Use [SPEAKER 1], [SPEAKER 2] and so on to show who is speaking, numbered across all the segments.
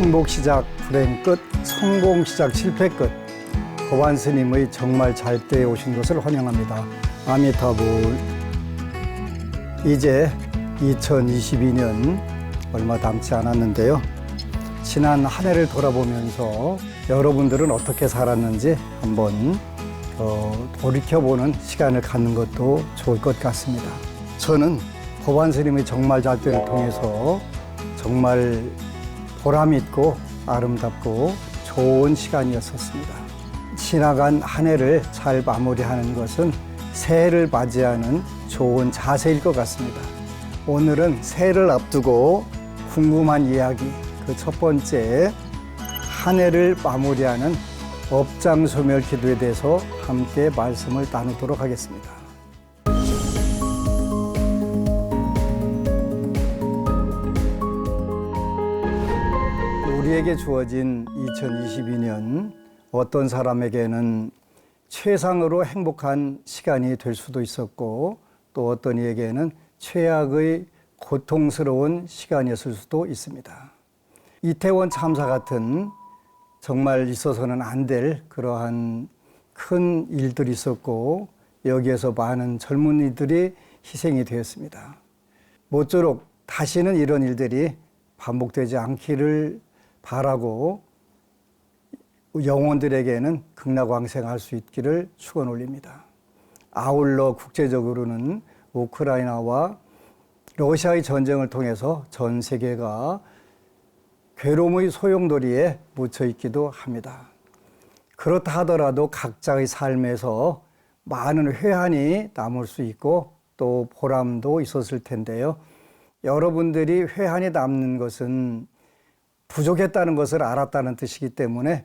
[SPEAKER 1] 행복 시작 불행 끝, 성공 시작 실패 끝. 고반 스님의 정말 잘 때에 오신 것을 환영합니다. 아미타불. 이제 2022년 얼마 남지 않았는데요. 지난 한 해를 돌아보면서 여러분들은 어떻게 살았는지 한번 돌이켜보는 시간을 갖는 것도 좋을 것 같습니다. 저는 고반 스님의 정말 잘 때를 통해서 정말 보람있고 아름답고 좋은 시간이었습니다. 지나간 한 해를 잘 마무리하는 것은 새해를 맞이하는 좋은 자세일 것 같습니다. 오늘은 새해를 앞두고 궁금한 이야기, 그 첫 번째 한 해를 마무리하는 업장소멸 기도에 대해서 함께 말씀을 나누도록 하겠습니다. 우리에게 주어진 2022년, 어떤 사람에게는 최상으로 행복한 시간이 될 수도 있었고, 또 어떤 이에게는 최악의 고통스러운 시간이었을 수도 있습니다. 이태원 참사 같은 정말 있어서는 안 될 그러한 큰 일들이 있었고, 여기에서 많은 젊은이들이 희생이 되었습니다. 모쪼록 다시는 이런 일들이 반복되지 않기를 바라고 영혼들에게는 극락왕생할 수 있기를 축원 올립니다. 아울러 국제적으로는 우크라이나와 러시아의 전쟁을 통해서 전 세계가 괴로움의 소용돌이에 묻혀 있기도 합니다. 그렇다 하더라도 각자의 삶에서 많은 회한이 남을 수 있고 또 보람도 있었을 텐데요. 여러분들이 회한이 남는 것은 부족했다는 것을 알았다는 뜻이기 때문에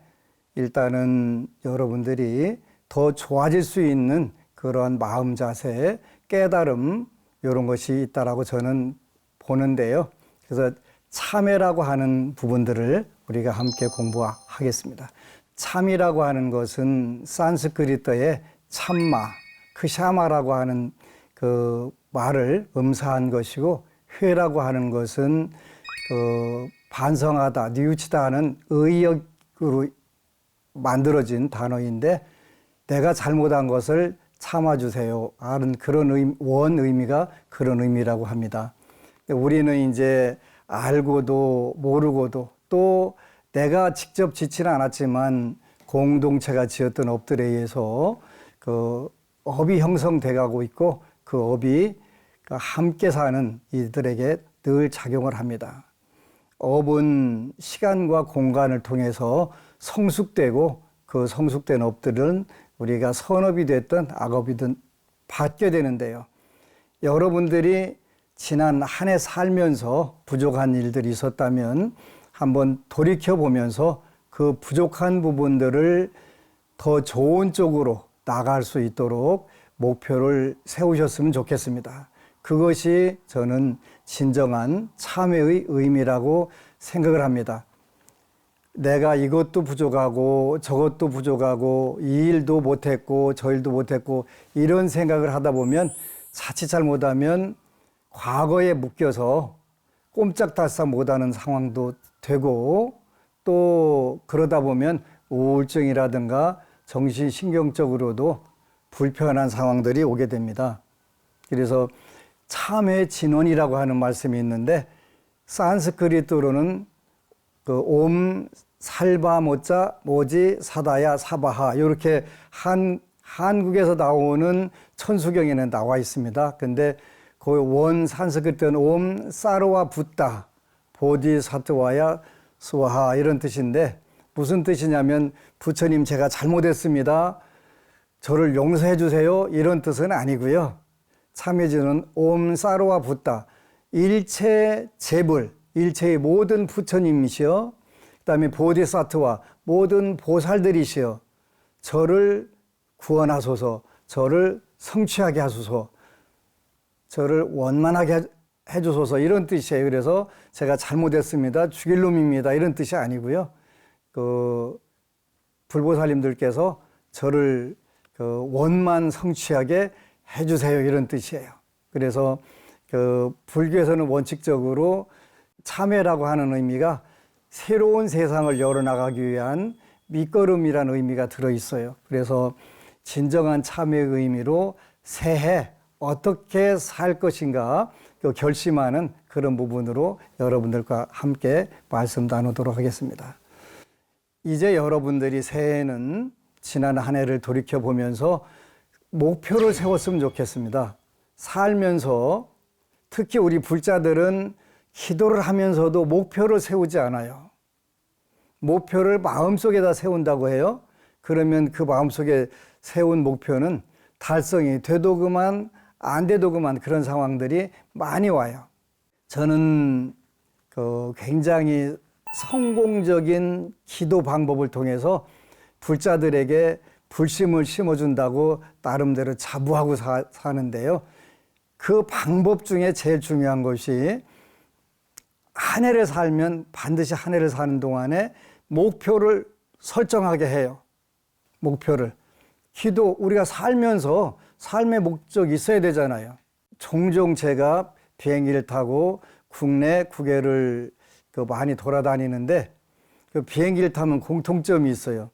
[SPEAKER 1] 일단은 여러분들이 더 좋아질 수 있는 그러한 마음 자세, 깨달음 이런 것이 있다라고 저는 보는데요. 그래서 참회라고 하는 부분들을 우리가 함께 공부하겠습니다. 참이라고 하는 것은 산스크리트의 참마, 크샤마라고 하는 그 말을 음사한 것이고, 회라고 하는 것은 반성하다, 뉘우치다 하는 의역으로 만들어진 단어인데, 내가 잘못한 것을 참아주세요 하는 그런 원 의미가 그런 의미라고 합니다. 우리는 이제 알고도 모르고도 또 내가 직접 짓지는 않았지만 공동체가 지었던 업들에 의해서 그 업이 형성돼 가고 있고, 그 업이 함께 사는 이들에게 늘 작용을 합니다. 업은 시간과 공간을 통해서 성숙되고, 그 성숙된 업들은 우리가 선업이 됐든 악업이든 받게 되는데요. 여러분들이 지난 한 해 살면서 부족한 일들이 있었다면 한번 돌이켜보면서 그 부족한 부분들을 더 좋은 쪽으로 나갈 수 있도록 목표를 세우셨으면 좋겠습니다. 그것이 저는 진정한 참회의 의미라고 생각을 합니다. 내가 이것도 부족하고 저것도 부족하고 이 일도 못했고 저 일도 못했고 이런 생각을 하다 보면 자칫 잘못하면 과거에 묶여서 꼼짝달싹 못하는 상황도 되고, 또 그러다 보면 우울증이라든가 정신신경적으로도 불편한 상황들이 오게 됩니다. 그래서 참회 진원이라고 하는 말씀이 있는데, 산스크리트로는 그 옴 살바 모자 모지 사다야 사바하 이렇게 한국에서 나오는 천수경에는 나와 있습니다. 근데 그 원 산스크리트는 옴 사르와 붓다 보디사트와야 스와하 이런 뜻인데, 무슨 뜻이냐면 부처님 제가 잘못했습니다, 저를 용서해 주세요 이런 뜻은 아니고요. 참회진은 옴 사르와 붓다, 일체 재불, 일체의 모든 부처님이시여, 그 다음에 보디사트와 모든 보살들이시여, 저를 구원하소서, 저를 성취하게 하소서, 저를 원만하게 해주소서 이런 뜻이에요. 그래서 제가 잘못했습니다, 죽일 놈입니다 이런 뜻이 아니고요. 그 불보살님들께서 저를 그 원만 성취하게 해주세요 이런 뜻이에요. 그래서 그 불교에서는 원칙적으로 참회라고 하는 의미가 새로운 세상을 열어나가기 위한 밑거름이라는 의미가 들어있어요. 그래서 진정한 참여의 의미로 새해 어떻게 살 것인가 결심하는 그런 부분으로 여러분들과 함께 말씀 나누도록 하겠습니다. 이제 여러분들이 새해에는 지난 한 해를 돌이켜보면서 목표를 세웠으면 좋겠습니다. 살면서 특히 우리 불자들은 기도를 하면서도 목표를 세우지 않아요. 목표를 마음속에다 세운다고 해요. 그러면 그 마음속에 세운 목표는 달성이 돼도 그만 안 돼도 그만 그런 상황들이 많이 와요. 저는 굉장히 성공적인 기도 방법을 통해서 불자들에게 불심을 심어준다고 나름대로 자부하고 사는데요. 그 방법 중에 제일 중요한 것이 한 해를 살면 반드시 한 해를 사는 동안에 목표를 설정하게 해요. 목표를. 기도, 우리가 살면서 삶의 목적이 있어야 되잖아요. 종종 제가 비행기를 타고 국내 국외를 많이 돌아다니는데 그 비행기를 타면 공통점이 있어요.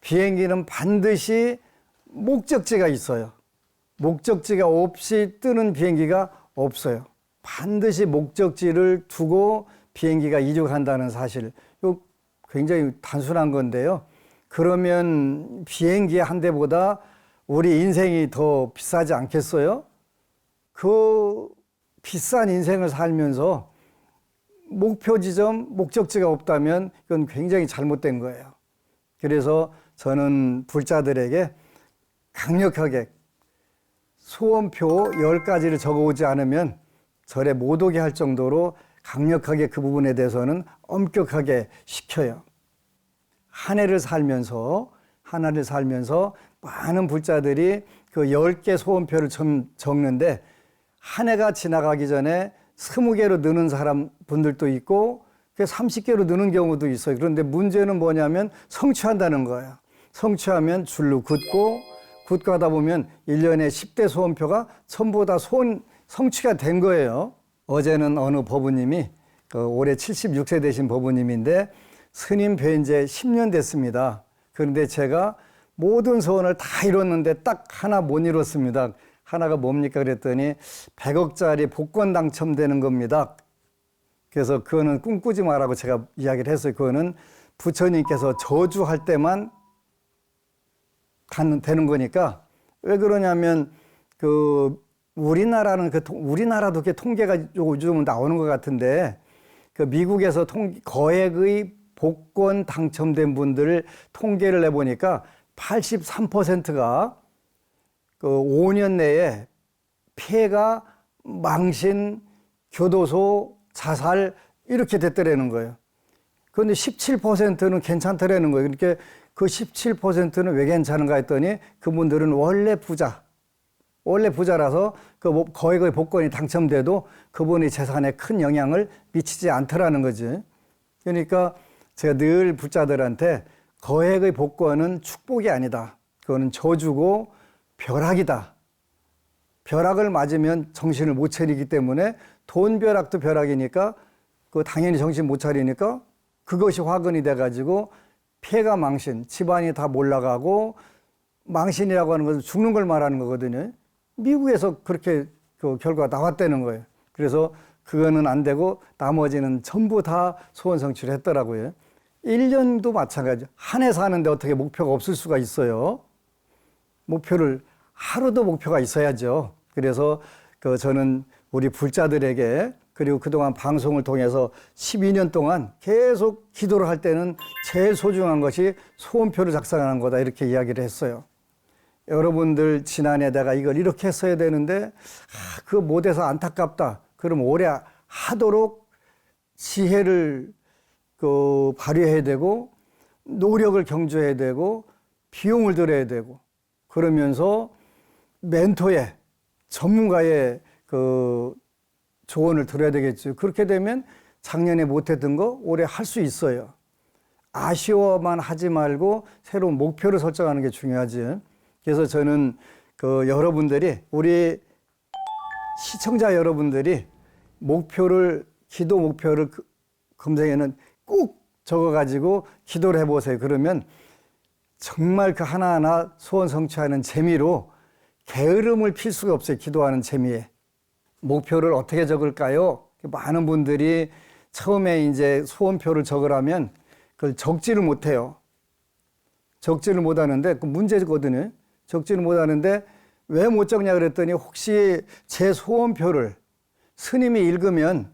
[SPEAKER 1] 비행기는 반드시 목적지가 있어요. 목적지가 없이 뜨는 비행기가 없어요. 반드시 목적지를 두고 비행기가 이륙한다는 사실. 이거 굉장히 단순한 건데요. 그러면 비행기 한 대보다 우리 인생이 더 비싸지 않겠어요? 그 비싼 인생을 살면서 목표 지점, 목적지가 없다면 이건 굉장히 잘못된 거예요. 그래서 저는 불자들에게 강력하게 소원표 10가지를 적어오지 않으면 절에 못 오게 할 정도로 강력하게 그 부분에 대해서는 엄격하게 시켜요. 한 해를 살면서 많은 불자들이 그 10개 소원표를 적는데 한 해가 지나가기 전에 20개로 느는 분들도 있고 30개로 느는 경우도 있어요. 그런데 문제는 뭐냐면 성취한다는 거예요. 성취하면 줄로 굳고 하다 보면 1년에 10대 소원표가 전부 다 성취가 된 거예요. 어제는 어느 법우님이 올해 76세 되신 법우님인데 스님 뵌 지 10년 됐습니다. 그런데 제가 모든 소원을 다 이뤘는데 딱 하나 못 이뤘습니다. 하나가 뭡니까 그랬더니 100억짜리 복권 당첨되는 겁니다. 그래서 그거는 꿈꾸지 마라고 제가 이야기를 했어요. 그거는 부처님께서 저주할 때만 되는 거니까. 왜 그러냐면 우리나라도 통계가 요즘은 나오는 것 같은데 미국에서 거액의 복권 당첨된 분들을 통계를 내보니까 83%가 5년 내에 폐가, 망신, 교도소, 자살 이렇게 됐더라는 거예요. 그런데 17%는 괜찮더라는 거예요. 그러니까 그 17%는 왜 괜찮은가 했더니 그분들은 원래 부자라서 그 거액의 복권이 당첨돼도 그분의 재산에 큰 영향을 미치지 않더라는 거지. 그러니까 제가 늘 불자들한테 거액의 복권은 축복이 아니다. 그거는 저주고 벼락이다. 벼락을 맞으면 정신을 못 차리기 때문에 돈벼락도 벼락이니까 당연히 정신 못 차리니까 그것이 화근이 돼가지고 폐가 망신, 집안이 다 몰락하고 망신이라고 하는 것은 죽는 걸 말하는 거거든요. 미국에서 그렇게 그 결과가 나왔다는 거예요. 그래서 그거는 안 되고 나머지는 전부 다 소원 성취를 했더라고요. 1년도 마찬가지죠. 한 해 사는데 어떻게 목표가 없을 수가 있어요. 하루도 목표가 있어야죠. 그래서 저는 우리 불자들에게 그리고 그동안 방송을 통해서 12년 동안 계속 기도를 할 때는 제일 소중한 것이 소원표를 작성하는 거다 이렇게 이야기를 했어요. 여러분들 지난해 내가 이걸 이렇게 했어야 되는데 그거 못해서 안타깝다. 그럼 올해 하도록 지혜를 발휘해야 되고 노력을 경주해야 되고 비용을 들여야 되고 그러면서 멘토의 전문가의 조언을 들어야 되겠죠. 그렇게 되면 작년에 못했던 거 올해 할 수 있어요. 아쉬워만 하지 말고 새로운 목표를 설정하는 게 중요하지. 그래서 저는 여러분들이 우리 시청자 여러분들이 기도 목표를 금생에는 꼭 적어가지고 기도를 해보세요. 그러면 정말 그 하나하나 소원 성취하는 재미로 게으름을 필 수가 없어요. 기도하는 재미에. 목표를 어떻게 적을까요? 많은 분들이 처음에 이제 소원표를 적으라면 그걸 적지를 못해요. 적지를 못하는데 그 문제거든요. 적지를 못하는데 왜 못 적냐 그랬더니 혹시 제 소원표를 스님이 읽으면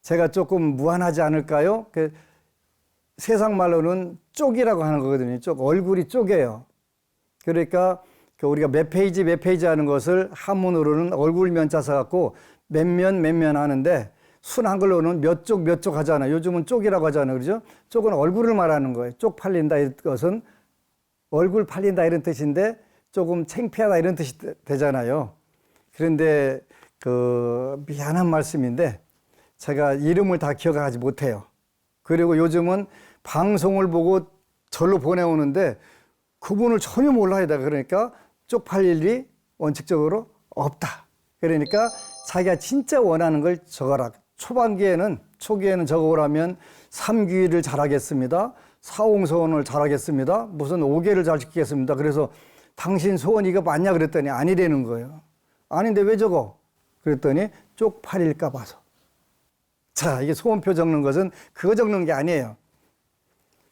[SPEAKER 1] 제가 조금 무안하지 않을까요? 그 세상 말로는 쪽이라고 하는 거거든요. 쪽, 얼굴이 쪽이에요. 그러니까 우리가 몇 페이지 하는 것을 한문으로는 얼굴면자 써갖고 몇면 하는데 순 한글로는 몇 쪽 하잖아요. 요즘은 쪽이라고 하잖아요. 그죠? 쪽은 얼굴을 말하는 거예요. 쪽 팔린다 이것은 얼굴 팔린다 이런 뜻인데 조금 창피하다 이런 뜻이 되잖아요. 그런데 미안한 말씀인데 제가 이름을 다 기억하지 못해요. 그리고 요즘은 방송을 보고 절로 보내오는데 그분을 전혀 몰라야 돼. 그러니까 쪽팔릴 일이 원칙적으로 없다. 그러니까 자기가 진짜 원하는 걸 적어라. 초기에는 적어오라면 3귀를 잘하겠습니다. 사홍소원을 잘하겠습니다. 무슨 5개를 잘 지키겠습니다. 그래서 당신 소원 이거 맞냐 그랬더니 아니라는 거예요. 아닌데 왜 적어? 그랬더니 쪽팔릴까 봐서. 자, 이게 소원표 적는 것은 그거 적는 게 아니에요.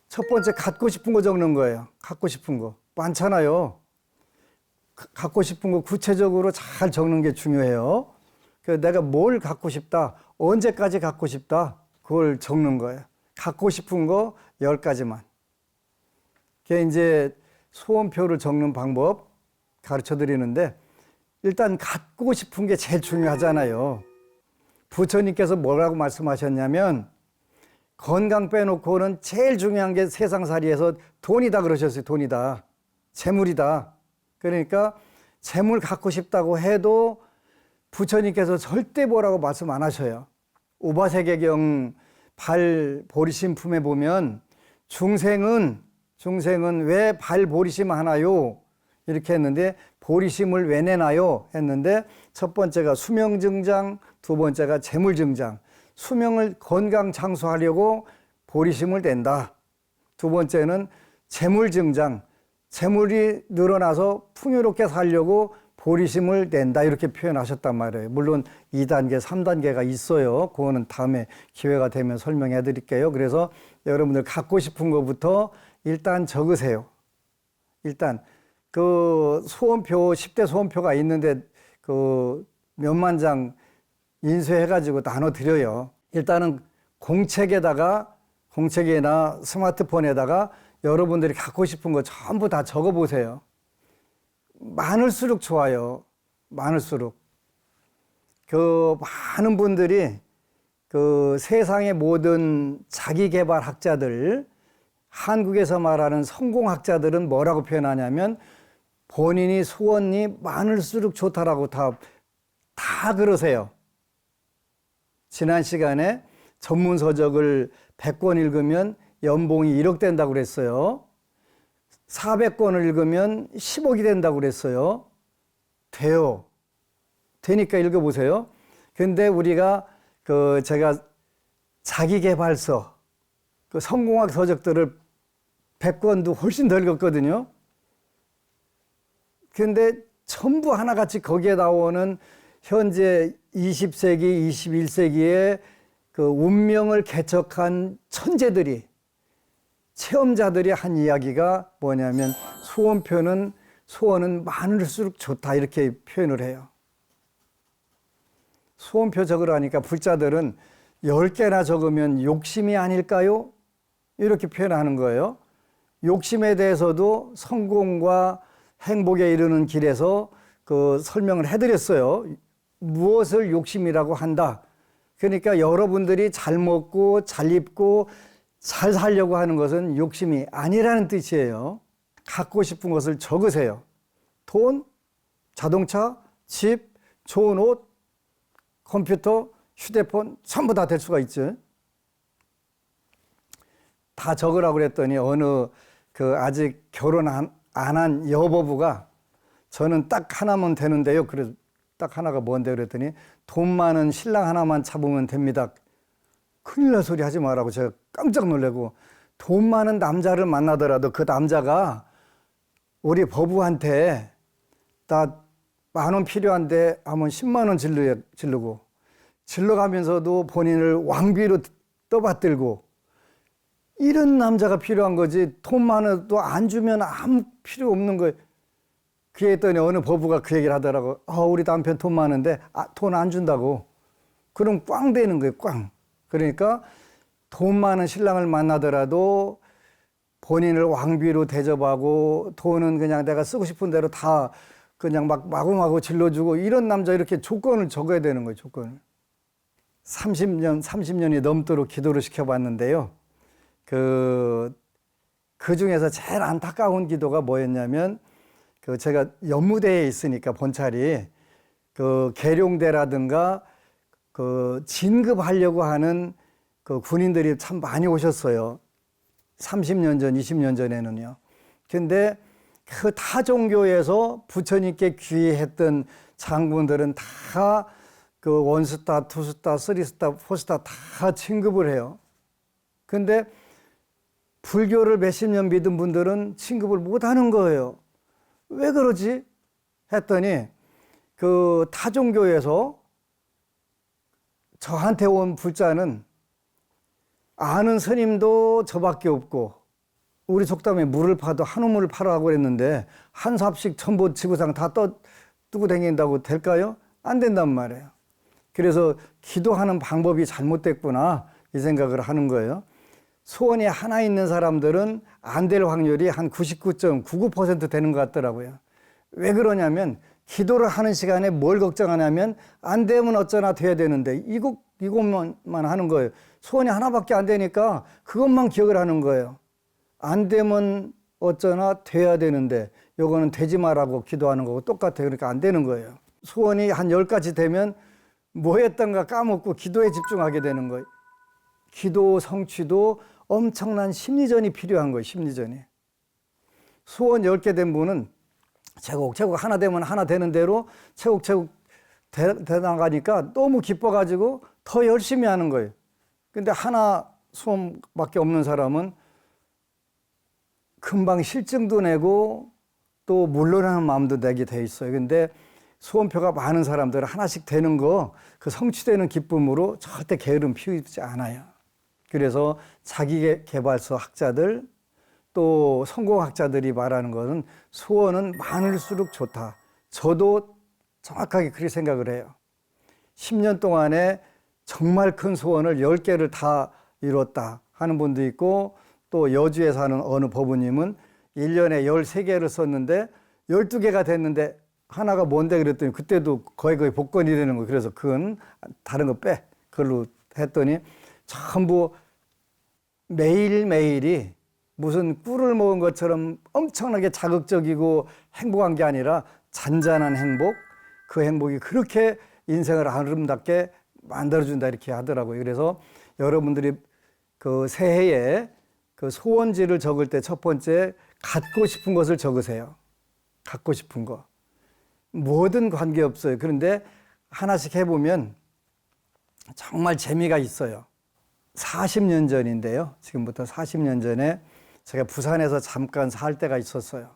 [SPEAKER 1] 첫 번째 갖고 싶은 거 적는 거예요. 갖고 싶은 거. 많잖아요. 갖고 싶은 거 구체적으로 잘 적는 게 중요해요. 내가 뭘 갖고 싶다, 언제까지 갖고 싶다, 그걸 적는 거예요. 갖고 싶은 거 10가지만. 그게 이제 소원표를 적는 방법 가르쳐 드리는데 일단 갖고 싶은 게 제일 중요하잖아요. 부처님께서 뭐라고 말씀하셨냐면 건강 빼놓고는 제일 중요한 게 세상살이에서 돈이다 그러셨어요. 돈이다. 재물이다. 그러니까 재물 갖고 싶다고 해도 부처님께서 절대 뭐라고 말씀 안 하셔요. 우바세계경 발보리심품에 보면 중생은 왜 발보리심 하나요? 이렇게 했는데 보리심을 왜 내나요? 했는데 첫 번째가 수명증장, 두 번째가 재물증장. 수명을 건강 장수하려고 보리심을 낸다. 두 번째는 재물증장. 재물이 늘어나서 풍요롭게 살려고 보리심을 낸다. 이렇게 표현하셨단 말이에요. 물론 2단계, 3단계가 있어요. 그거는 다음에 기회가 되면 설명해 드릴게요. 그래서 여러분들 갖고 싶은 것부터 일단 적으세요. 일단 그 소원표, 10대 소원표가 있는데 그 몇만 장 인쇄해가지고 나눠드려요. 일단은 공책이나 스마트폰에다가 여러분들이 갖고 싶은 거 전부 다 적어보세요. 많을수록 좋아요. 많을수록. 많은 분들이 세상의 모든 자기개발 학자들, 한국에서 말하는 성공학자들은 뭐라고 표현하냐면 본인이 소원이 많을수록 좋다라고 다 그러세요. 지난 시간에 전문서적을 100권 읽으면 연봉이 1억 된다고 그랬어요. 400권을 읽으면 10억이 된다고 그랬어요. 돼요. 되니까 읽어보세요. 근데 우리가 제가 자기계발서, 성공학 서적들을 100권도 훨씬 더 읽었거든요. 근데 전부 하나같이 거기에 나오는 현재 20세기, 21세기의 운명을 개척한 천재들이, 체험자들이 한 이야기가 뭐냐면 소원은 많을수록 좋다 이렇게 표현을 해요. 소원표 적으라니까 불자들은 10개나 적으면 욕심이 아닐까요? 이렇게 표현하는 거예요. 욕심에 대해서도 성공과 행복에 이르는 길에서 설명을 해드렸어요. 무엇을 욕심이라고 한다. 그러니까 여러분들이 잘 먹고 잘 입고 잘 살려고 하는 것은 욕심이 아니라는 뜻이에요. 갖고 싶은 것을 적으세요. 돈, 자동차, 집, 좋은 옷, 컴퓨터, 휴대폰 전부 다 될 수가 있죠. 다 적으라고 그랬더니 어느 아직 결혼 안 한 여보부가 저는 딱 하나면 되는데요. 그래서 딱 하나가 뭔데 그랬더니 돈 많은 신랑 하나만 잡으면 됩니다. 큰일 날 소리 하지 말라고 제가 깜짝 놀래고, 돈 많은 남자를 만나더라도 그 남자가 우리 법우한테 나 10,000원 필요한데 하면 10만 원 질르고 질러가면서도 본인을 왕비로 떠받들고, 이런 남자가 필요한 거지 돈 많아도 안 주면 아무 필요 없는 거예요. 그랬더니 어느 법우가 그 얘기를 하더라고. 우리 남편 돈 많은데 돈 안 준다고. 그럼 꽝 되는 거예요, 꽝. 그러니까 돈 많은 신랑을 만나더라도 본인을 왕비로 대접하고, 돈은 그냥 내가 쓰고 싶은 대로 다 그냥 막 마구마구 질러주고, 이런 남자 이렇게 조건을 적어야 되는 거예요, 조건을. 30년이 넘도록 기도를 시켜봤는데요. 그 중에서 제일 안타까운 기도가 뭐였냐면, 제가 연무대에 있으니까 본찰이 계룡대라든가 진급하려고 하는 군인들이 참 많이 오셨어요. 30년 전, 20년 전에는요. 근데 그 타 종교에서 부처님께 귀했던 장군들은 다 원스타, 투스타, 쓰리스타, 포스타 다 진급을 해요. 근데 불교를 몇십 년 믿은 분들은 진급을 못 하는 거예요. 왜 그러지? 했더니 타종교에서 저한테 온 불자는 아는 스님도 저밖에 없고, 우리 속담에 물을 파도 한우물을 파라고 그랬는데 한 삽씩 전부 지구상 다 뜨고 다닌다고 될까요? 안 된단 말이에요. 그래서 기도하는 방법이 잘못됐구나, 이 생각을 하는 거예요. 소원이 하나 있는 사람들은 안 될 확률이 한 99.99% 되는 것 같더라고요. 왜 그러냐면, 기도를 하는 시간에 뭘 걱정하냐면, 안 되면 어쩌나 돼야 되는데 이것만 하는 거예요. 소원이 하나밖에 안 되니까 그것만 기억을 하는 거예요. 안 되면 어쩌나 돼야 되는데, 요거는 되지 말라고 기도하는 거고 똑같아요. 그러니까 안 되는 거예요. 소원이 한 10가지 되면 뭐 했던가 까먹고 기도에 집중하게 되는 거예요. 기도 성취도 엄청난 심리전이 필요한 거예요, 심리전이. 소원 10개 된 분은 차곡차곡 하나 되면 하나 되는 대로 차곡차곡 돼 나가니까 너무 기뻐가지고 더 열심히 하는 거예요. 근데 하나 소원밖에 없는 사람은 금방 실증도 내고 또 물러나는 마음도 내게 돼 있어요. 근데 소원표가 많은 사람들은 하나씩 되는 거, 그 성취되는 기쁨으로 절대 게으름 피우지 않아요. 그래서 자기개발서 학자들, 또 성공학자들이 말하는 것은 소원은 많을수록 좋다. 저도 정확하게 그렇게 생각을 해요. 10년 동안에 정말 큰 소원을 10개를 다 이뤘다 하는 분도 있고, 또 여주에 사는 어느 법우님은 1년에 13개를 썼는데 12개가 됐는데 하나가 뭔데 그랬더니 그때도 거의 복권이 되는 거예요. 그래서 그건 다른 거 빼. 그걸로 했더니 전부 매일매일이 무슨 꿀을 먹은 것처럼 엄청나게 자극적이고 행복한 게 아니라 잔잔한 행복, 그 행복이 그렇게 인생을 아름답게 만들어준다, 이렇게 하더라고요. 그래서 여러분들이 새해에 소원지를 적을 때 첫 번째, 갖고 싶은 것을 적으세요. 갖고 싶은 거. 뭐든 관계없어요. 그런데 하나씩 해보면 정말 재미가 있어요. 40년 전인데요. 지금부터 40년 전에 제가 부산에서 잠깐 살 때가 있었어요.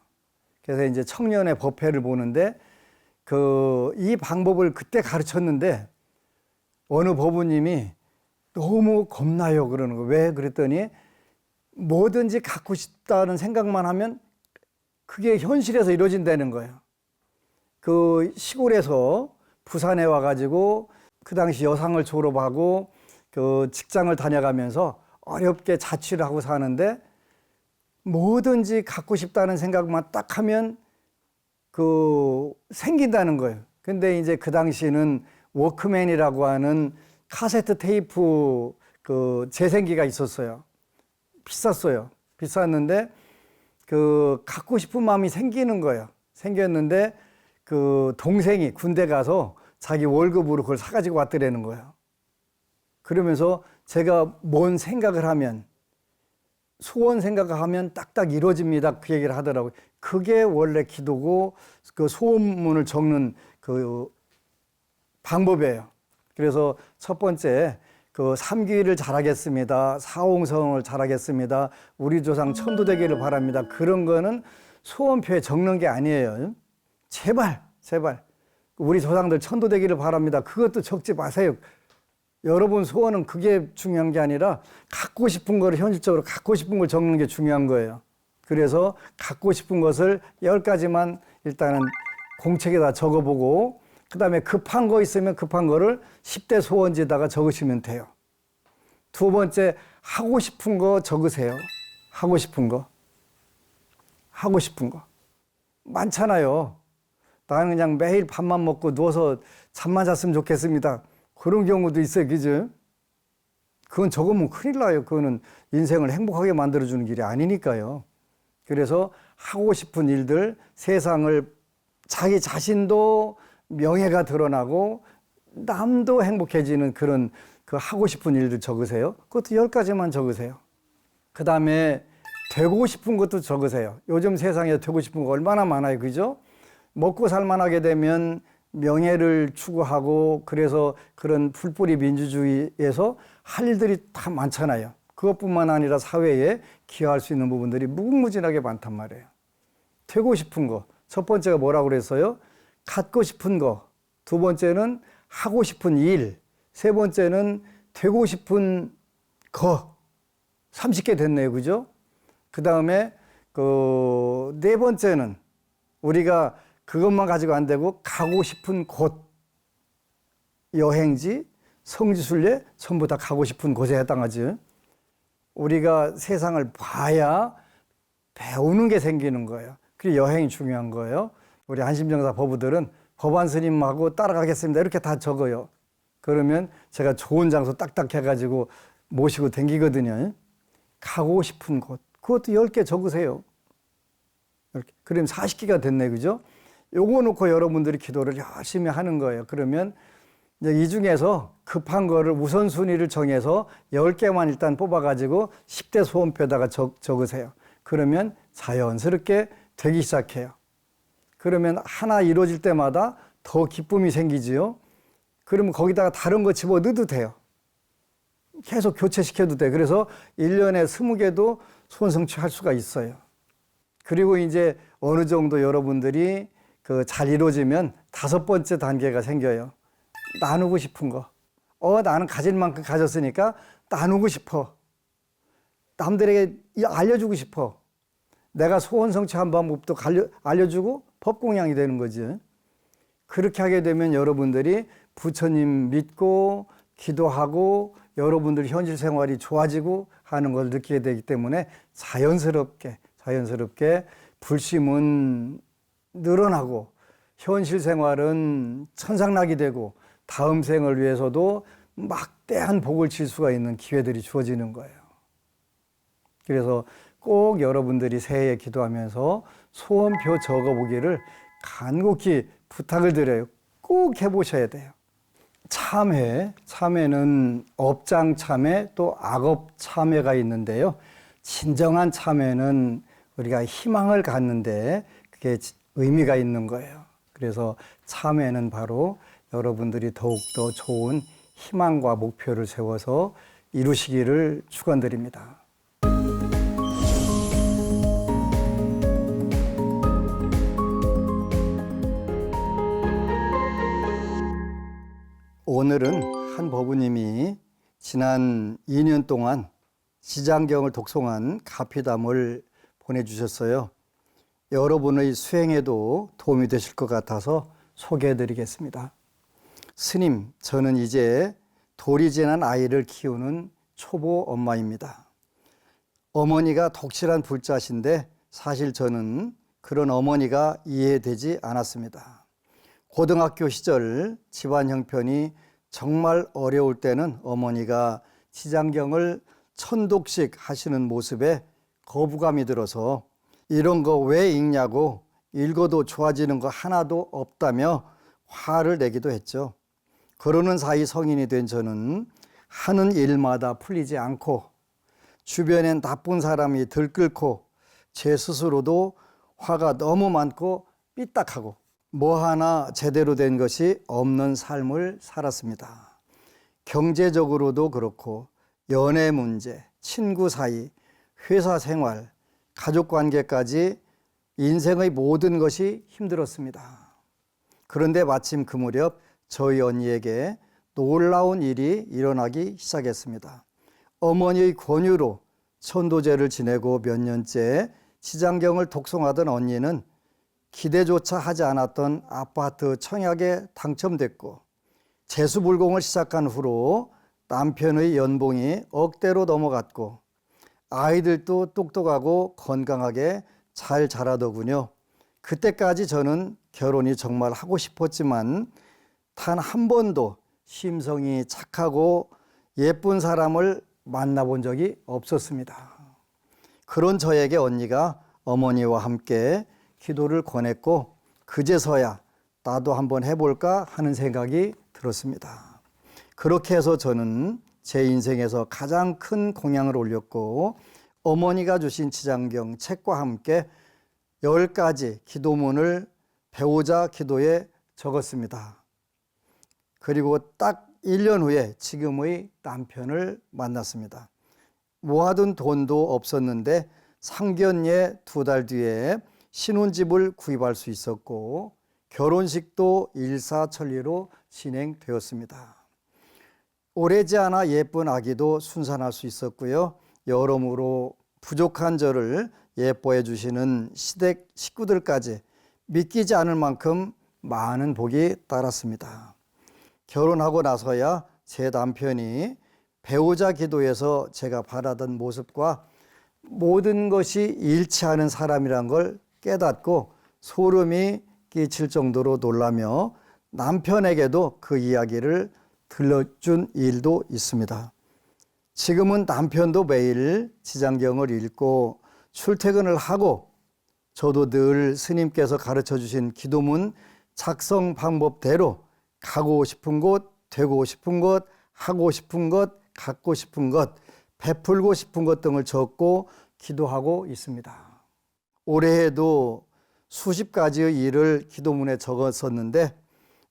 [SPEAKER 1] 그래서 이제 청년의 법회를 보는데 이 방법을 그때 가르쳤는데 어느 법우님이 너무 겁나요, 그러는 거예요. 왜? 그랬더니 뭐든지 갖고 싶다는 생각만 하면 그게 현실에서 이루어진다는 거예요. 시골에서 부산에 와가지고 그 당시 여상을 졸업하고 직장을 다녀가면서 어렵게 자취를 하고 사는데, 뭐든지 갖고 싶다는 생각만 딱 하면 생긴다는 거예요. 근데 이제 그 당시는 워크맨이라고 하는 카세트 테이프 재생기가 있었어요. 비쌌어요. 비쌌는데 갖고 싶은 마음이 생기는 거예요. 생겼는데 동생이 군대 가서 자기 월급으로 그걸 사가지고 왔더라는 거예요. 그러면서 제가 뭔 생각을 하면, 소원 생각하면 딱딱 이루어집니다, 그 얘기를 하더라고요. 그게 원래 기도고 소원문을 적는 방법이에요. 그래서 첫 번째, 그 삼귀를 잘하겠습니다. 사홍성을 잘하겠습니다. 우리 조상 천도되기를 바랍니다. 그런 거는 소원표에 적는 게 아니에요. 제발 우리 조상들 천도되기를 바랍니다. 그것도 적지 마세요. 여러분 소원은 그게 중요한 게 아니라 갖고 싶은 거를 현실적으로 갖고 싶은 걸 적는 게 중요한 거예요. 그래서 갖고 싶은 것을 10가지만 일단은 공책에다 적어보고 그다음에 급한 거 있으면 급한 거를 10대 소원지에다가 적으시면 돼요. 두 번째, 하고 싶은 거 적으세요. 하고 싶은 거. 많잖아요. 나는 그냥 매일 밥만 먹고 누워서 잠만 잤으면 좋겠습니다. 그런 경우도 있어요. 그죠? 그건 적으면 큰일 나요. 그거는 인생을 행복하게 만들어주는 길이 아니니까요. 그래서 하고 싶은 일들, 세상을 자기 자신도 명예가 드러나고 남도 행복해지는 그런 그 하고 싶은 일들 적으세요. 그것도 10가지만 적으세요. 그 다음에 되고 싶은 것도 적으세요. 요즘 세상에 되고 싶은 거 얼마나 많아요. 그죠? 먹고 살만하게 되면 명예를 추구하고 그래서 그런 풀뿌리 민주주의에서 할 일들이 다 많잖아요. 그것뿐만 아니라 사회에 기여할 수 있는 부분들이 무궁무진하게 많단 말이에요. 되고 싶은 거. 첫 번째가 뭐라고 그랬어요? 갖고 싶은 거. 두 번째는 하고 싶은 일. 세 번째는 되고 싶은 거. 30개 됐네요. 그죠? 그 다음에 네 번째는 우리가 그것만 가지고 안 되고 가고 싶은 곳, 여행지, 성지순례 전부 다 가고 싶은 곳에 해당하지. 우리가 세상을 봐야 배우는 게 생기는 거예요. 그리고 여행이 중요한 거예요. 우리 안심정사 법우들은 법안 스님하고 따라가겠습니다. 이렇게 다 적어요. 그러면 제가 좋은 장소 딱딱 해가지고 모시고 댕기거든요. 가고 싶은 곳. 그것도 10개 적으세요. 이렇게. 그러면 40개가 됐네. 그죠? 요거 놓고 여러분들이 기도를 열심히 하는 거예요. 그러면 이제 이 중에서 급한 거를 우선순위를 정해서 10개만 일단 뽑아가지고 10대 소원표에다가 적으세요. 그러면 자연스럽게 되기 시작해요. 그러면 하나 이루어질 때마다 더 기쁨이 생기지요. 그러면 거기다가 다른 거 집어 넣어도 돼요. 계속 교체시켜도 돼. 그래서 1년에 20개도 소원 성취할 수가 있어요. 그리고 이제 어느 정도 여러분들이 잘 이루어지면 5번째 단계가 생겨요. 나누고 싶은 거. 나는 가질 만큼 가졌으니까 나누고 싶어. 남들에게 알려주고 싶어. 내가 소원 성취한 방법도 알려주고 법공양이 되는 거지. 그렇게 하게 되면 여러분들이 부처님 믿고 기도하고 여러분들 현실 생활이 좋아지고 하는 걸 느끼게 되기 때문에 자연스럽게 불심은 늘어나고 현실 생활은 천상락이 되고 다음 생을 위해서도 막대한 복을 칠 수가 있는 기회들이 주어지는 거예요. 그래서 꼭 여러분들이 새해에 기도하면서 소원표 적어보기를 간곡히 부탁을 드려요. 꼭 해보셔야 돼요. 참회는 업장 참회 또 악업 참회가 있는데요. 진정한 참회는 우리가 희망을 갖는데 그게 의미가 있는 거예요. 그래서 참회는 바로 여러분들이 더욱더 좋은 희망과 목표를 세워서 이루시기를 축원드립니다. 오늘은 한 법우님이 지난 2년 동안 지장경을 독송한 가피담을 보내주셨어요. 여러분의 수행에도 도움이 되실 것 같아서 소개해드리겠습니다. 스님, 저는 이제 돌이 지난 아이를 키우는 초보 엄마입니다. 어머니가 독실한 불자신데 사실 저는 그런 어머니가 이해되지 않았습니다. 고등학교 시절 집안 형편이 정말 어려울 때는 어머니가 지장경을 1000독씩 하시는 모습에 거부감이 들어서 이런 거 왜 읽냐고 읽어도 좋아지는 거 하나도 없다며 화를 내기도 했죠. 그러는 사이 성인이 된 저는 하는 일마다 풀리지 않고 주변엔 나쁜 사람이 들끓고 제 스스로도 화가 너무 많고 삐딱하고 뭐 하나 제대로 된 것이 없는 삶을 살았습니다. 경제적으로도 그렇고 연애 문제, 친구 사이, 회사 생활, 가족 관계까지 인생의 모든 것이 힘들었습니다. 그런데 마침 그 무렵 저희 언니에게 놀라운 일이 일어나기 시작했습니다. 어머니의 권유로 천도제를 지내고 몇 년째 지장경을 독송하던 언니는 기대조차 하지 않았던 아파트 청약에 당첨됐고 재수불공을 시작한 후로 남편의 연봉이 억대로 넘어갔고 아이들도 똑똑하고 건강하게 잘 자라더군요. 그때까지 저는 결혼이 정말 하고 싶었지만 단 한 번도 심성이 착하고 예쁜 사람을 만나본 적이 없었습니다. 그런 저에게 언니가 어머니와 함께 기도를 권했고 그제서야 나도 한번 해볼까 하는 생각이 들었습니다. 그렇게 해서 저는 제 인생에서 가장 큰 공양을 올렸고 어머니가 주신 지장경 책과 함께 10가지 기도문을 배우자 기도에 적었습니다. 그리고 딱 1년 후에 지금의 남편을 만났습니다. 모아둔 돈도 없었는데 상견례 2달 뒤에 신혼집을 구입할 수 있었고 결혼식도 일사천리로 진행되었습니다. 오래지 않아 예쁜 아기도 순산할 수 있었고요. 여러모로 부족한 저를 예뻐해 주시는 시댁 식구들까지 믿기지 않을 만큼 많은 복이 따랐습니다. 결혼하고 나서야 제 남편이 배우자 기도에서 제가 바라던 모습과 모든 것이 일치하는 사람이란 걸 깨닫고 소름이 끼칠 정도로 놀라며 남편에게도 그 이야기를 들려준 일도 있습니다. 지금은 남편도 매일 지장경을 읽고 출퇴근을 하고 저도 늘 스님께서 가르쳐 주신 기도문 작성 방법대로 가고 싶은 곳, 되고 싶은 것, 하고 싶은 것, 갖고 싶은 것, 베풀고 싶은 것 등을 적고 기도하고 있습니다. 올해에도 수십 가지의 일을 기도문에 적었었는데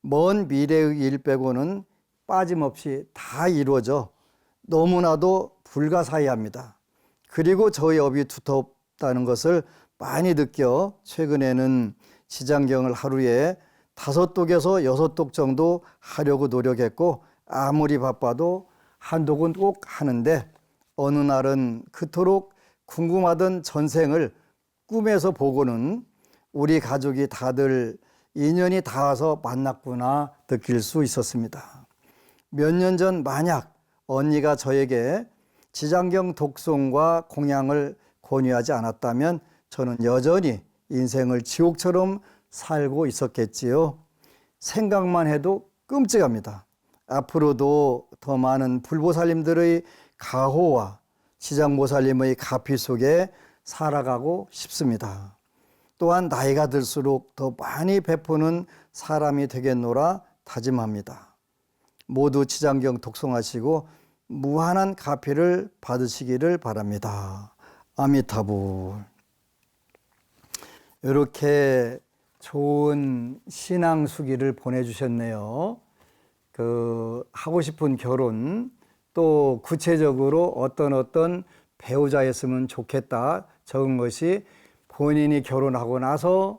[SPEAKER 1] 먼 미래의 일 빼고는 빠짐없이 다 이루어져 너무나도 불가사의합니다. 그리고 저희 업이 두텁다는 것을 많이 느껴 최근에는 지장경을 하루에 5독에서 6독 정도 하려고 노력했고 아무리 바빠도 한독은 꼭 하는데 어느 날은 그토록 궁금하던 전생을 꿈에서 보고는 우리 가족이 다들 인연이 닿아서 만났구나 느낄 수 있었습니다. 몇 년 전 만약 언니가 저에게 지장경 독송과 공양을 권유하지 않았다면 저는 여전히 인생을 지옥처럼 살고 있었겠지요. 생각만 해도 끔찍합니다. 앞으로도 더 많은 불보살님들의 가호와 지장보살님의 가피 속에 살아가고 싶습니다. 또한 나이가 들수록 더 많이 베푸는 사람이 되겠노라 다짐합니다. 모두 지장경 독송하시고 무한한 가피를 받으시기를 바랍니다. 아미타불. 이렇게 좋은 신앙 수기를 보내주셨네요. 하고 싶은 결혼, 또 구체적으로 어떤 배우자였으면 좋겠다 적은 것이 본인이 결혼하고 나서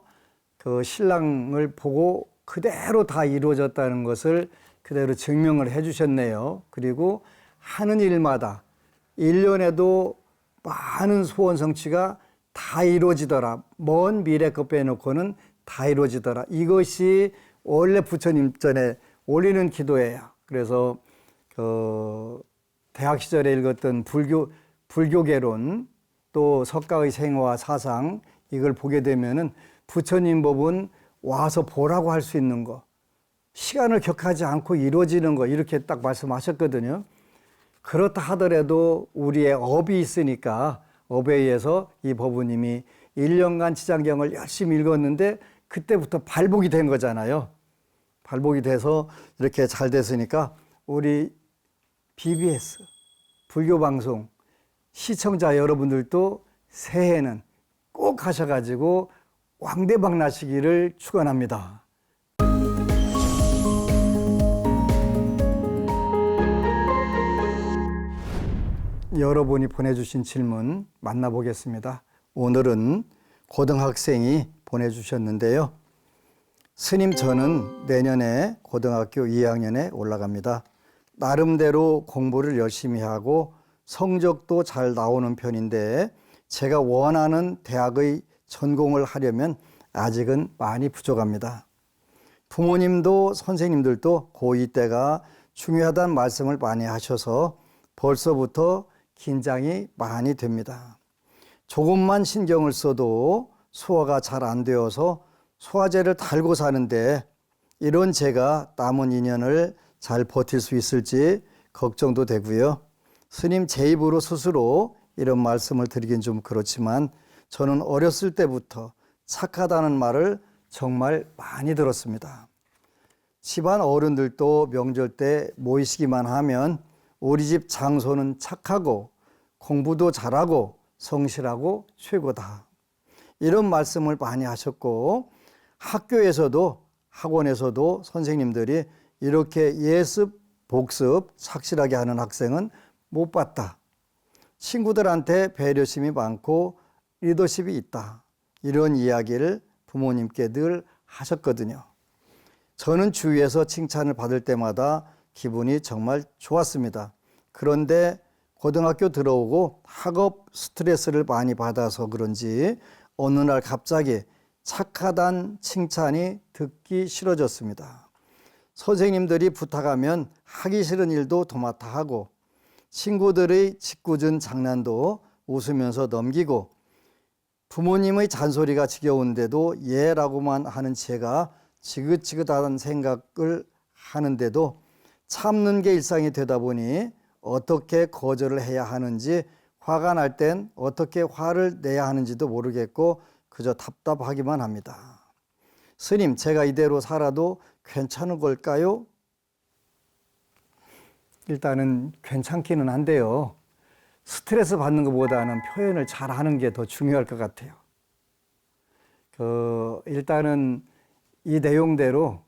[SPEAKER 1] 그 신랑을 보고 그대로 다 이루어졌다는 것을 그대로 증명을 해 주셨네요. 그리고 하는 일마다 1년에도 많은 소원 성취가 다 이루어지더라. 먼 미래 것 빼놓고는 다 이루어지더라. 이것이 원래 부처님 전에 올리는 기도예요. 그래서 대학 시절에 읽었던 불교계론 또 석가의 생애와 사상 이걸 보게 되면은 부처님 법은 와서 보라고 할 수 있는 거, 시간을 격하지 않고 이루어지는 거 이렇게 딱 말씀하셨거든요. 그렇다 하더라도 우리의 업이 있으니까 업에 의해서 이 법부님이 1년간 지장경을 열심히 읽었는데 그때부터 발복이 된 거잖아요. 발복이 돼서 이렇게 잘 됐으니까 우리 BBS 불교방송 시청자 여러분들도 새해에는 꼭 하셔가지고 왕대박 나시기를 축원합니다. 여러분이 보내주신 질문 만나보겠습니다. 오늘은 고등학생이 보내주셨는데요. 스님, 저는 내년에 고등학교 2학년에 올라갑니다. 나름대로 공부를 열심히 하고 성적도 잘 나오는 편인데 제가 원하는 대학의 전공을 하려면 아직은 많이 부족합니다. 부모님도 선생님들도 고2 때가 중요하다는 말씀을 많이 하셔서 벌써부터 긴장이 많이 됩니다. 조금만 신경을 써도 소화가 잘 안 되어서 소화제를 달고 사는데 이런 제가 남은 2년을 잘 버틸 수 있을지 걱정도 되고요. 스님, 제 입으로 스스로 이런 말씀을 드리긴 좀 그렇지만 저는 어렸을 때부터 착하다는 말을 정말 많이 들었습니다. 집안 어른들도 명절 때 모이시기만 하면 우리 집 장소는 착하고 공부도 잘하고 성실하고 최고다, 이런 말씀을 많이 하셨고, 학교에서도 학원에서도 선생님들이 이렇게 예습, 복습 착실하게 하는 학생은 못 봤다. 친구들한테 배려심이 많고 리더십이 있다. 이런 이야기를 부모님께 늘 하셨거든요. 저는 주위에서 칭찬을 받을 때마다 기분이 정말 좋았습니다. 그런데 고등학교 들어오고 학업 스트레스를 많이 받아서 그런지 어느 날 갑자기 착하단 칭찬이 듣기 싫어졌습니다. 선생님들이 부탁하면 하기 싫은 일도 도맡아 하고 친구들의 짓궂은 장난도 웃으면서 넘기고 부모님의 잔소리가 지겨운데도 예라고만 하는 제가 지긋지긋하다는 생각을 하는데도 참는 게 일상이 되다 보니 어떻게 거절을 해야 하는지, 화가 날 땐 어떻게 화를 내야 하는지도 모르겠고 그저 답답하기만 합니다. 스님, 제가 이대로 살아도 괜찮은 걸까요? 일단은 괜찮기는 한데요. 스트레스 받는 것보다는 표현을 잘하는 게 더 중요할 것 같아요. 일단은 이 내용대로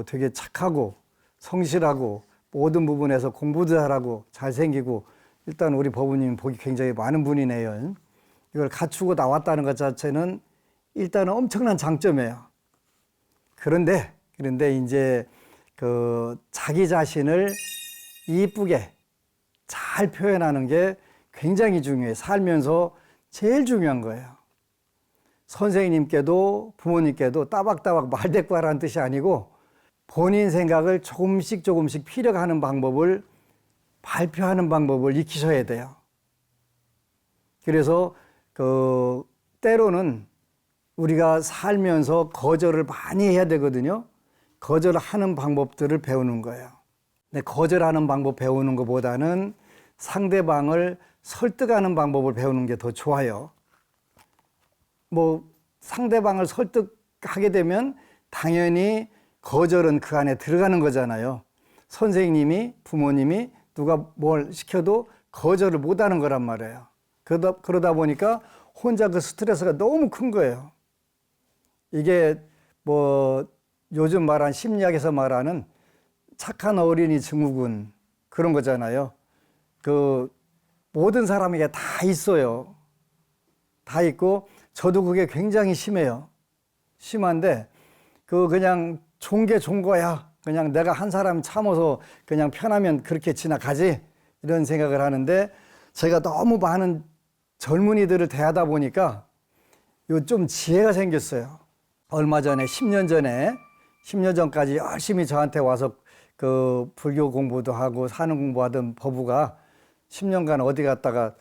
[SPEAKER 1] 되게 착하고 성실하고 모든 부분에서 공부도 잘하고 잘생기고, 일단 우리 법부님 복이 굉장히 많은 분이네요. 이걸 갖추고 나왔다는 것 자체는 일단은 엄청난 장점이에요. 그런데 이제 자기 자신을 이쁘게 잘 표현하는 게 굉장히 중요해요. 살면서 제일 중요한 거예요. 선생님께도 부모님께도 따박따박 말대꾸하라는 뜻이 아니고 본인 생각을 조금씩 피력하는 방법을, 발표하는 방법을 익히셔야 돼요. 그래서 때로는 우리가 살면서 거절을 많이 해야 되거든요. 거절하는 방법들을 배우는 거예요. 근데 거절하는 방법 배우는 것보다는 상대방을 설득하는 방법을 배우는 게 더 좋아요. 상대방을 설득하게 되면 당연히 거절은 그 안에 들어가는 거잖아요. 선생님이, 부모님이 누가 뭘 시켜도 거절을 못 하는 거란 말이에요. 그러다 보니까 혼자 그 스트레스가 너무 큰 거예요. 이게 요즘 말한 심리학에서 말하는 착한 어린이 증후군, 그런 거잖아요. 모든 사람에게 다 있어요. 다 있고 저도 그게 굉장히 심해요. 심한데 그냥 좋은 게 좋은 거야. 그냥 내가 한 사람 참아서 그냥 편하면 그렇게 지나가지, 이런 생각을 하는데, 제가 너무 많은 젊은이들을 대하다 보니까 좀 지혜가 생겼어요. 얼마 전에 10년 전까지 열심히 저한테 와서 불교 공부도 하고 사는 공부하던 법우가 10년간 어디 갔다가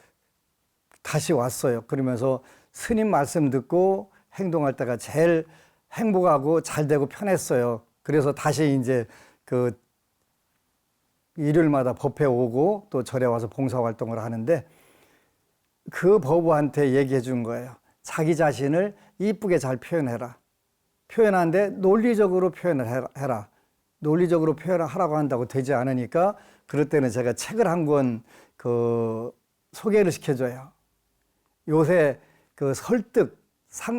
[SPEAKER 1] 다시 왔어요. 그러면서 스님 말씀 듣고 행동할 때가 제일 행복하고 잘 되고 편했어요. 그래서 다시 이제 일요일마다 법회 오고 또 절에 와서 봉사활동을 하는데, 그 법우한테 얘기해 준 거예요. 자기 자신을 이쁘게 잘 표현해라. 표현하는데 논리적으로 표현을 해라. 논리적으로 표현을 하라고 한다고 되지 않으니까, 그럴 때는 제가 책을 한 권 소개를 시켜줘요. 요새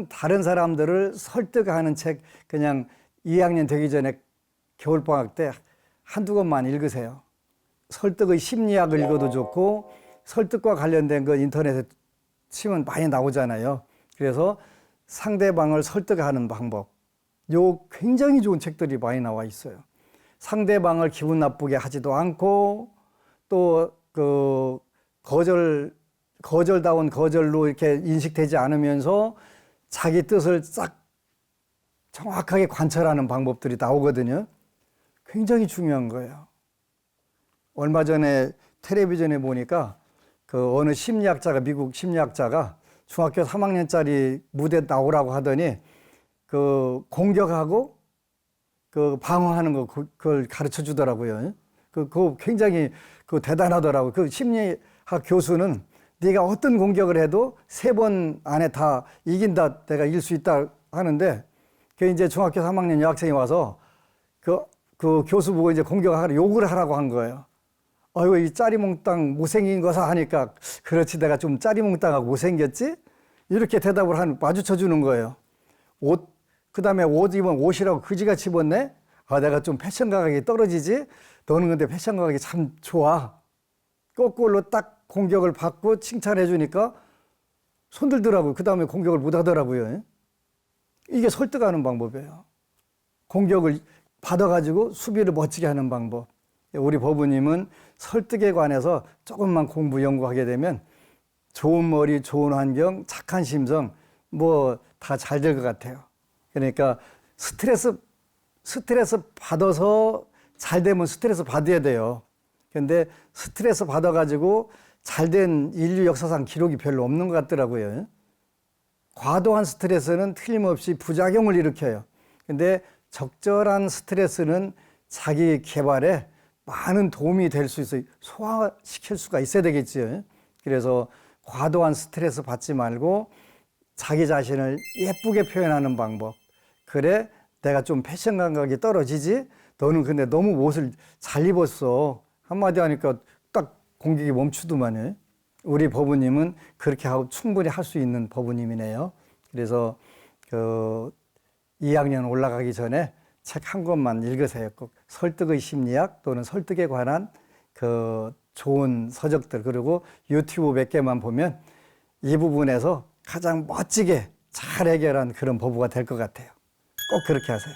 [SPEAKER 1] 다른 사람들을 설득하는 책, 그냥 2학년 되기 전에 겨울방학 때 한두 권만 읽으세요. 설득의 심리학을 읽어도 좋고 설득과 관련된 거 인터넷에 치면 많이 나오잖아요. 그래서 상대방을 설득하는 방법. 요 굉장히 좋은 책들이 많이 나와 있어요. 상대방을 기분 나쁘게 하지도 않고 또 그 거절다운 거절로 이렇게 인식되지 않으면서 자기 뜻을 싹 정확하게 관철하는 방법들이 나오거든요. 굉장히 중요한 거예요. 얼마 전에 텔레비전에 보니까 그 어느 심리학자가, 미국 심리학자가 중학교 3학년짜리 무대 나오라고 하더니 그 공격하고 그 방어하는 거 그걸 가르쳐 주더라고요. 그거 굉장히 그 대단하더라고요. 그 심리학 교수는 네가 어떤 공격을 해도 3번 안에 다 이긴다, 내가 이길 수 있다 하는데 그 이제 중학교 3학년 여학생이 와서 그 교수 보고 이제 공격하라, 욕을 하라고 한 거예요. 아이고, 이 짜리몽땅 못생긴 거사 하니까 그렇지, 내가 좀 짜리몽땅하고 못생겼지? 이렇게 대답을 마주쳐 주는 거예요. 그 다음에 옷 입으면 옷이라고 그지같이 입었네? 아, 내가 좀 패션 감각이 떨어지지? 너는 근데 패션 감각이 참 좋아. 거꾸로 딱 공격을 받고 칭찬해 주니까 손들더라고요. 그 다음에 공격을 못 하더라고요. 이게 설득하는 방법이에요. 공격을 받아가지고 수비를 멋지게 하는 방법. 우리 법우님은 설득에 관해서 조금만 공부 연구하게 되면 좋은 머리, 좋은 환경, 착한 심성 뭐 다 잘 될 것 같아요. 그러니까 스트레스 받아서 잘 되면 스트레스 받아야 돼요. 근데 스트레스 받아가지고 잘 된 인류 역사상 기록이 별로 없는 것 같더라고요. 과도한 스트레스는 틀림없이 부작용을 일으켜요. 근데 적절한 스트레스는 자기 개발에 많은 도움이 될 수 있어요. 소화시킬 수가 있어야 되겠죠. 그래서 과도한 스트레스 받지 말고 자기 자신을 예쁘게 표현하는 방법. 그래, 내가 좀 패션 감각이 떨어지지? 너는 근데 너무 옷을 잘 입었어. 한마디 하니까 딱 공격이 멈추더만요. 우리 법우님은 그렇게 하고 충분히 할 수 있는 법우님이네요. 그래서 2학년 올라가기 전에 책 한 권만 읽으세요. 꼭 설득의 심리학 또는 설득에 관한 그 좋은 서적들, 그리고 유튜브 몇 개만 보면 이 부분에서 가장 멋지게 잘 해결한 그런 법우가 될 것 같아요. 꼭 그렇게 하세요.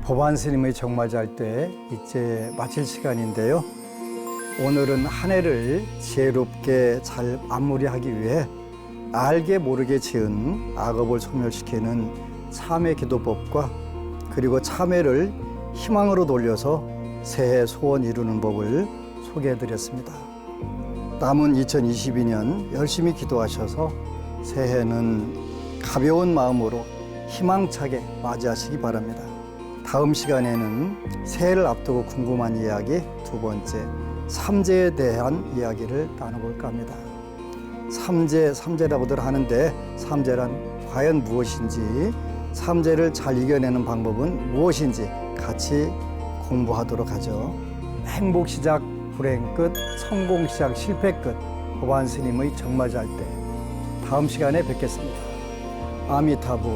[SPEAKER 1] 법안 스님의 정말 잘 때 이제 마칠 시간인데요. 오늘은 한 해를 지혜롭게 잘 마무리하기 위해 알게 모르게 지은 악업을 소멸시키는 참회 기도법과 그리고 참회를 희망으로 돌려서 새해 소원 이루는 법을 소개해드렸습니다. 남은 2022년 열심히 기도하셔서 새해는 가벼운 마음으로 희망차게 맞이하시기 바랍니다. 다음 시간에는 새해를 앞두고 궁금한 이야기 두 번째, 삼재에 대한 이야기를 나눠볼까 합니다. 삼재라고들 하는데 삼재란 과연 무엇인지, 삼재를 잘 이겨내는 방법은 무엇인지 같이 공부하도록 하죠. 행복 시작, 불행 끝, 성공 시작, 실패 끝. 법안 스님의 정말 잘 때. 다음 시간에 뵙겠습니다. 아미타불.